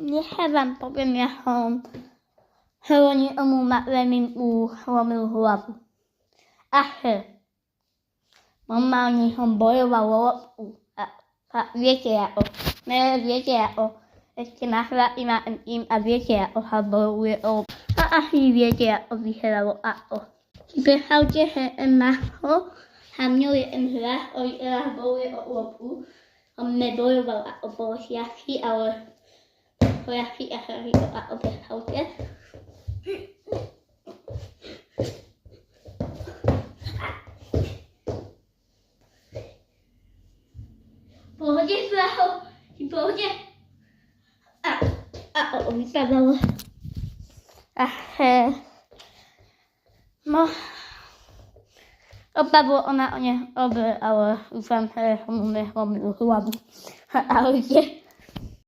Nechaj vám poviem, jakom Heloni omu veľmi ulomil hlavu. Normálne som bojoval o loptu. A viete ako. Viete ako. Ešte nahľadím im a viete ako sa bojuje o loptu. A asi viete ako vyhralo ako. Predstavte, že Maho a mňou je hra, ktorá bojuje o loptu. On nebojoval ako bolšiaky, ale Pojaky a hrali to ako predstavte. Pohode, Zlaho, si pohode? Vypadalo. No, opadlo ona o ne obe, ale dúfam, že som mu nehlomil hlavu. Ahojte.